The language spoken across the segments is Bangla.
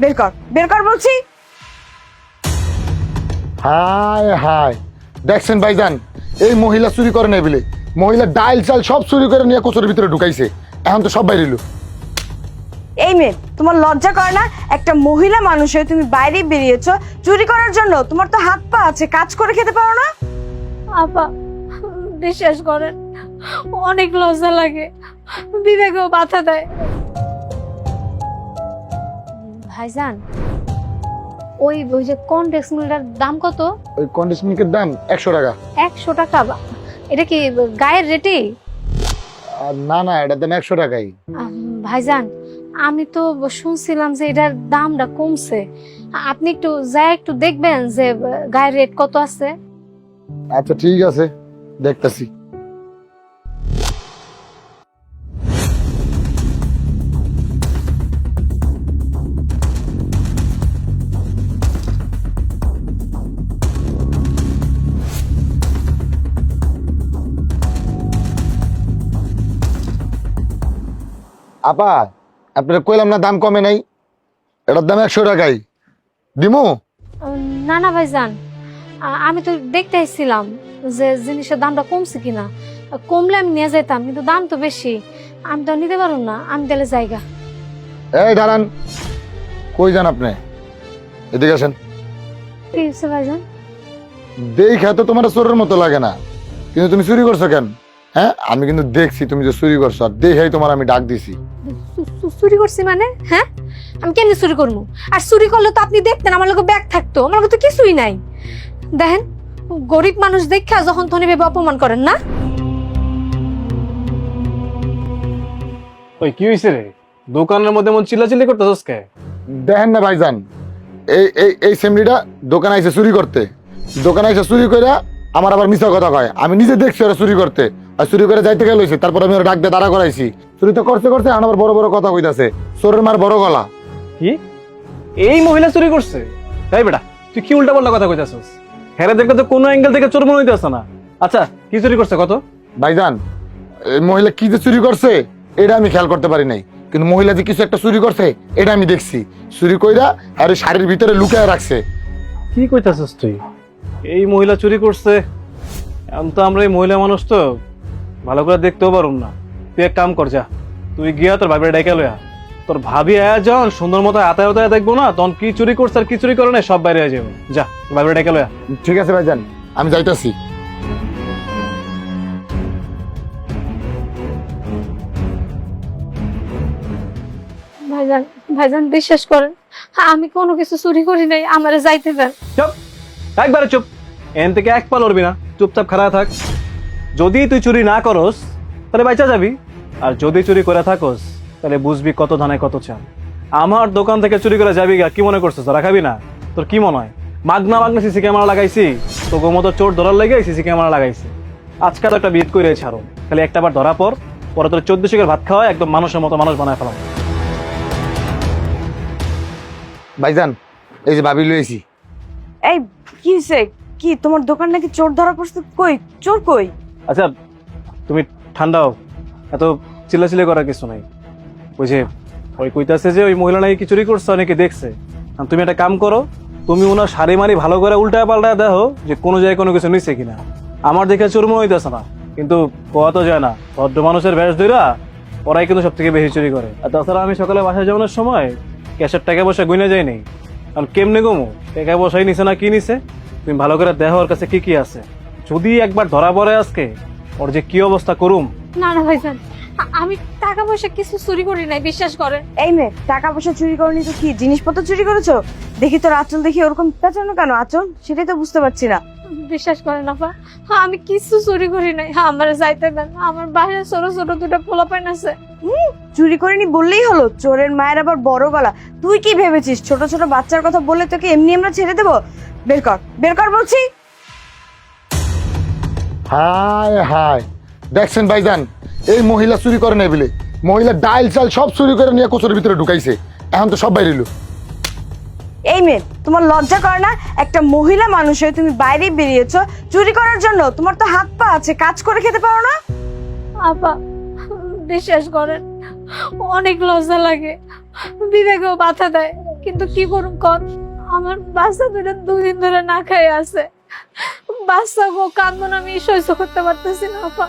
বের কর বলছি। হায় হায়, দেখছেন ভাইজান, এই মহিলা চুরি করে নাই বলে মহিলা ডাইল চাল সব চুরি করে নিয়ে কোচের ভিতরে ঢুকাইছে। এখন তো সব বাইরে এলো। এই মেয়ে, তোমার লজ্জা করে না? একটা মহিলা মানুষ হয়ে তুমি বাইরে বেরিয়েছো চুরি করার জন্য? তোমার তো হাত পা আছে, কাজ করে খেতে পারো না? আপা বিশ্বাস করেন, অনেক লজ্জা লাগে, বিবেকেও বাধা দেয়। ভাইজান, ওই ওই যে কনডেক্স মিলটার দাম কত? ওই কন্ডিশন মিল্কের দাম 100 টাকা। 100 টাকা? এটা কি গায়ের রেটে? আর না না, এটার দাম 100 টাকাই। ভাইজান, আমি তো শুনছিলাম যে এটার দামটা কমছে। আপনি একটু যাই একটু দেখবেন যে গায়ের রেট কত আছে। আচ্ছা ঠিক আছে, দেখতেছি। আপা, আপনারা কইলাম না দাম কমে নাই? এটার দাম 100 টাকাই। দিমু? না না ভাইজান, আমি তো দেখতে এসেছিলাম যে জিনিসের দামটা কমছে কিনা। কমলে আমি নিয়ে যেতাম, কিন্তু দাম তো বেশি, আমি তো নিতে পারবো না। আমি তাহলে জায়গা। এই দাঁড়ান, কই যান আপনি? এদিকে আসেন। কি হয়েছে ভাইজান? দেখা তো তোমার চোরের মতো লাগে না, কিন্তু তুমি চুরি করছো কেন? হ্যাঁ, আমি কিন্তু দেখছি তুমি যে চুরি করছো, আর দেখেই তোমার আমি ডাক দিছি। চুরি করছি মানে? হ্যাঁ, আমি কেন চুরি করবো? আর চুরি করলে তো আপনি দেখতেন, আমার লোক ব্যাগ থাকতো, আমার তো কিছুই নাই। দেখেন, গরিব মানুষ দেখা যখন তখন ভেবে অপমান করেন না। ওই কি হইছে রে? দোকানের মধ্যে মন চিল্লাচিল্লি করতেছস কে? দেখেন না ভাইজান, এই এই এই সেমরিটা দোকানে আইসে চুরি করতে। দোকানে আইসে চুরি কইরা আমার আবার মিছা কথা কয়। আমি নিজে দেখছি ওরা চুরি করতে, আর চুরি করে যাইতে গেল হইছে। তারপর আমি ওরা ডাক দিয়ে দাঁড়া করাইছি। চুরি তো করতে করতে এখন আবার বড় বড় কথা কইতাছে, চোরের মার বড় গলা। কি এই মহিলা চুরি করছে? তাই বেটা, তুই কি উল্টা পাল্টা কথা কইতাছস? হেরে দেখলে তো কোনো অ্যাঙ্গেল থেকে চোর মনে হইতেছে না। আচ্ছা, কি চুরি করছে কত? ভাইজান, এই মহিলা কি যে চুরি করছে এটা আমি খেয়াল করতে পারি নাই, কিন্তু মহিলা যে কিছু একটা চুরি করছে এটা আমি দেখছি। চুরি কইরা আর ওই শাড়ির ভিতরে লুকায় রাখছে। কি কইতাছস তুই? এই মহিলা চুরি করছে? এখন তো আমরা এই মহিলা মানুষ তো ভালো করে দেখতেও পারুম না। তুই এক কাম কর, যা তুই গিয়া তোর ভাবির ডাইকা লয়া। তোর ভাবি আয়া যখন সুন্দর মতো আতায় আতায় দেখবো না, তখন কি চুরি করছে আর কি চুরি করে না সব বাইরে হয়ে যাবে। যা তোর ভাবির ডাইকা লয়া। ঠিক আছে ভাইজান, আমি যাইতাছি। ভাইজান, ভাইজান বিশ্বাস করেন, আমি কোনো কিছু চুরি করি নাই, আমারে যাইতে দেন। চুপ, একবারে চুপ। এন থেকে এক পা লড়বি না, চুপচাপ খাড়া থাক। যদি তুই চুরি না করস তাহলে বাইচা যাবি, আর যদি চুরি করে থাকস তাহলে বুঝবি কত ধানে কত চাল। আমার দোকান থেকে চুরি করে যাবি গা, কি মনে করছিস তোরা খাবি না? তোর কি মনে হয় মাগনা মাগনা সিসি ক্যামেরা লাগাইছি? তো মতো চোর ধরার লেগে সিসি ক্যামেরা লাগাইছি। আজকাল একটা বিট করে ছাড়ো, খালি একটা বার ধরা পরে তোর 14 শিখের ভাত খাওয়া একদম মানুষের মতো মানুষ বানায় ফেলাম। ভাইজান, এই যে ভাবি লইছি। এই কি হয়েছে? কি তোমার দোকান নাকি চোর ধরা পড়ছে? কই চোর কই? আচ্ছা তুমি ঠান্ডাও, এত চিল্লাচিল্লি করার কিছু নাই। ওই যে ওই কইতাছে যে ওই মহিলা নাকি চুরি করছে, অনেকে দেখছে। আর তুমি একটা কাম করো, তুমি ওনার শাড়ি মারি ভালো করে উল্টায় পাল্টায় দেখো যে কোনো জায়গায় কোনো কিছু নিচ্ছে কিনা। আমার দেখে চোর মনে হইতেছে না, কিন্তু কোয়া তো যায় না। ভদ্র মানুষের ভেষ ধইরা ওরাই কিন্তু সব থেকে বেশি চুরি করে। আর তাছাড়া আমি সকালে বাসায় যাওয়ানোর সময় ক্যাশের টাকা পয়সা গুনে যাই নেই। কারণ কেমনে গমু টাকা পয়সাই নিছে না কি নিছে, তুমি ভালো করে দেখো ওর কাছে কি কি আছে। যদি একবার ধরা পড়ে আজকে, ওর যে কি অবস্থা করুম। না না ভাইজান, আমি টাকা পয়সা কিছু চুরি করি নাই, বিশ্বাস করেন। এই মেয়ে, টাকা পয়সা চুরি করনি তো কি জিনিসপত্র চুরি করেছো? দেখি তোর আঁচল, দেখি ওরকম পেঁচানো কেন আঁচল, সেটাই তো বুঝতে পারছি না। বিশ্বাস করেন আপা, আমি কিছু চুরি করি নাই, আমার যাইতে দেন। আমার বাইরে ছোট ছোট দুটো পোলাপাইন আছে। চুরি করিনি বললেই হলো? চোরের মায়ের আবার বড় গলা। তুই কি ভেবেছিস ছোট ছোট বাচ্চার কথা বলে তোকে এমনি আমরা ছেড়ে দেবো? বের কর বলছি। হায় হায়, দেখছেন ভাইজান, এই মহিলা চুরি করে নাই বলে মহিলা ডাইল চাল সব চুরি করে নিয়ে কোচের ভিতরে ঢুকাইছে। এখন তো সব বাইরে এলো। এই মেয়ে, তোমার লজ্জা করে না? একটা মহিলা মানুষ হয়ে তুমি বাইরে বেরিয়েছো চুরি করার জন্য? তোমার তো হাত পা আছে, কাজ করে খেতে পারো না? আপা বিশ্বাস করেন, অনেক লজ্জা লাগে, বিবেকেও বাধা দেয়। কিন্তু কি করুম কর, আমার বাচ্চা দুটো 2 দিন ধরে না খেয়ে আছে। বাচ্চা গো কান্দন আমি সহ্য করতে পারতেছি না আপা,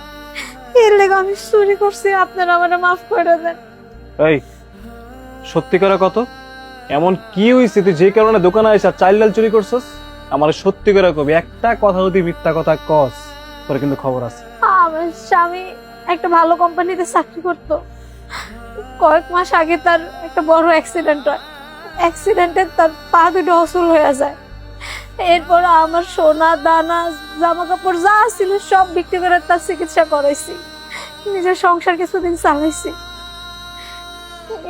এর লেগে আমি চুরি করছি, আপনারা আমারে মাফ করে দেন। এই সত্যি করে কত, এমন কি হয়েছে তুই যে কারণে দোকানে এসে চাল ডাল চুরি করছস? আমার সত্যি করে কবি, একটা কথা যদি মিথ্যা কথা কস তোর কিন্তু খবর আছে। আমার স্বামী একটা ভালো কোম্পানিতে চাকরি করতো। কয়েক মাস আগে তার একটা বড় অ্যাক্সিডেন্ট হয়। অ্যাক্সিডেন্টে তার পা দুটো অচল হয়ে যায়। এরপর আমার সোনা দানা জামা কাপড় যা ছিল সব বিক্রি করে তার চিকিৎসা করাইছি, নিজের সংসার কিছুদিন চালাইছি।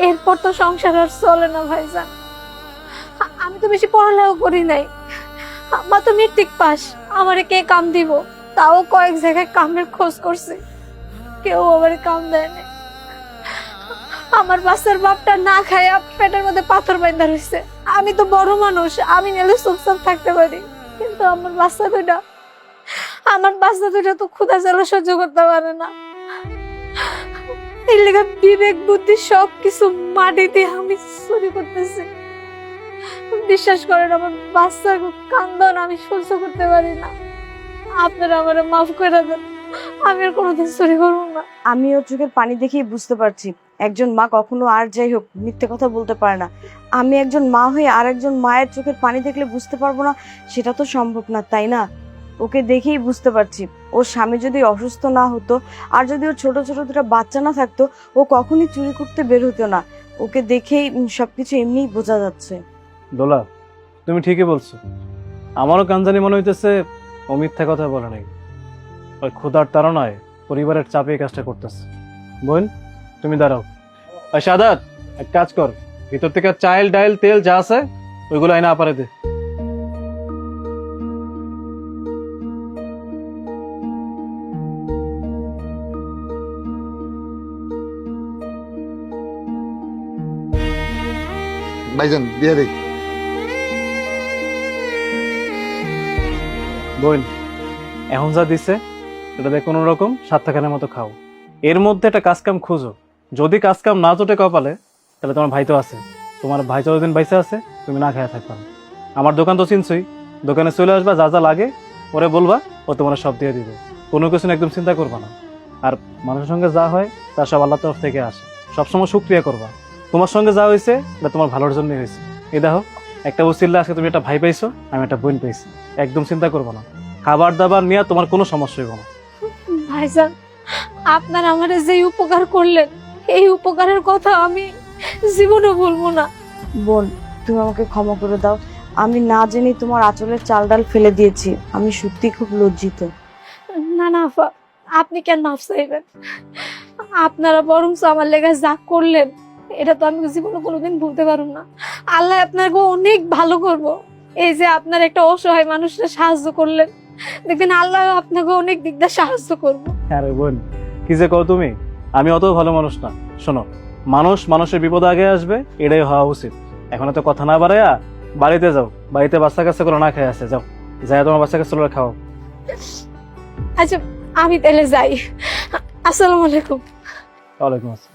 এরপর তো সংসার আর চলে না ভাইজান। আমি তো বেশি পড়ালেখা করি নাই, আমার তো মেট্রিক পাস। আমারে কে কাম দিব? তাও কয়েক জায়গায় কামের খোঁজ করছি, কেউ আমারে কাম দেয় না। আমার বাচ্চার বাপটা না খায়া পেটের মধ্যে পাথর বাইন্ধা রয়েছে। আমি তো বড় মানুষ, আমি নিলে চুপচাপ থাকতে পারি, কিন্তু আমার বাচ্চা দুটা তো ক্ষুধা জ্বালা সহ্য করতে পারে না। এই লেগে বিবেক বুদ্ধি সবকিছু মাটি দিয়ে আমি চুরি করতেছি। বিশ্বাস করেন, আমার বাচ্চার কান্দন আমি সহ্য করতে পারি না। আপনারা আমার মাফ করে দেন, আমি আর কোনোদিন চুরি করবো না। আমি ওর চোখের পানি দেখেই বুঝতে পারছি একজন মা কখনো আর যাই হোক মিথ্যে কথা বলতে পারে না। আমি একজন মা হয়ে আর একজন মায়ের চোখের পানি দেখলে বুঝতে পারবো না, সেটা তো সম্ভব না, তাই না? ওকে দেখেই বুঝতে পারছি ওর স্বামী যদি অসুস্থ না হতো আর যদি ওর ছোট ছোট দুটো বাচ্চা না থাকতো, ও কখনই চুরি করতে বের হতো না। ওকে দেখেই সবকিছু এমনিই বোঝা যাচ্ছে। দোলা, তুমি ঠিকই বলছো। আমারও কানজানি মনে হইতেছে ও মিথ্যা কথা বলে নাই, ওই ক্ষুধার তাড়নায় পরিবারের চাপে এই কাজটা করতেছে। বোন তুমি দাঁড়াও। আর সাদাত, এক কাজ কর, ভিতর থেকে চাল ডাইল তেল যা আছে ওইগুলো আইনা আপারে দে। ভাইজান দিয়ে দেই। বোন এখন যা দিছে এটা দিয়ে কোনো রকম 7 টাকার মতো খাও। এর মধ্যে একটা কাজকাম খুঁজো, যদি কাজকাম না জোটে কপালে তাহলে তোমার ভাই তো আছে, তোমার ভাই যতদিন বাইসে আছে তুমি না খেয়ে থাকবা। আমার দোকান তো চিনছই, দোকানে চলে আসবা, যা যা লাগে ওরে বলবা, ও তোমার সব দিয়ে দিবে। কোনো কিছু একদম চিন্তা করবা না। আর মানুষের সঙ্গে যা হয় তা সব আল্লাহ তরফ থেকে আসে, সবসময় শুকরিয়া করবা। তোমার সঙ্গে যা হয়েছে এটা তোমার ভালোর জন্যই হয়েছে। এই দেখো, একটা উসিল্লা আজকে তুমি একটা ভাই পাইছো, আমি একটা বোন পাইছি, একদম চিন্তা করবো না। খাবার দাবার নিয়ে তোমার কোনো সমস্যা হইব না। ভাইজান, আপনার আমারে যে উপকার করলেন এই উপকারের কথা আমি জীবনে ভুলবো না। বোন, তুমি আমাকে ক্ষমা করে দাও, আমি না জেনে তোমার আঁচলের চাল ডাল ফেলে দিয়েছি, আমি সত্যি খুব লজ্জিত। না না আপা, আপনি কেন মাফ চাইবেন? আপনারা বরং আমার লেগে যা করলেন এটা তো আমি জীবনে কোনোদিন ভুলতে পারবো না। আল্লাহ আপনাকে অনেক ভালো করবো। এই যে আপনার একটা অসহায় মানুষকে সাহায্য করলেন, দেখবেন আল্লাহ আপনাকে অনেক দিক দিয়ে সাহায্য করবো। আরে বোন কি যে কও তুমি, আমি অত ভালো মানুষ না। শোনো, মানুষ মানুষের বিপদ আগে আসবে, এটাই হওয়া উচিত। এখন এত কথা না বাড়াইয়া বাড়িতে যাও, বাড়িতে বাচ্চা কাচ্চা করে না খেয়ে আসে, যাও যাই তোমার বাচ্চা কাচ্চা খাও। আচ্ছা আমি তাহলে যাই। আসসালামু আলাইকুম। ওয়ালাইকুম আসসালাম।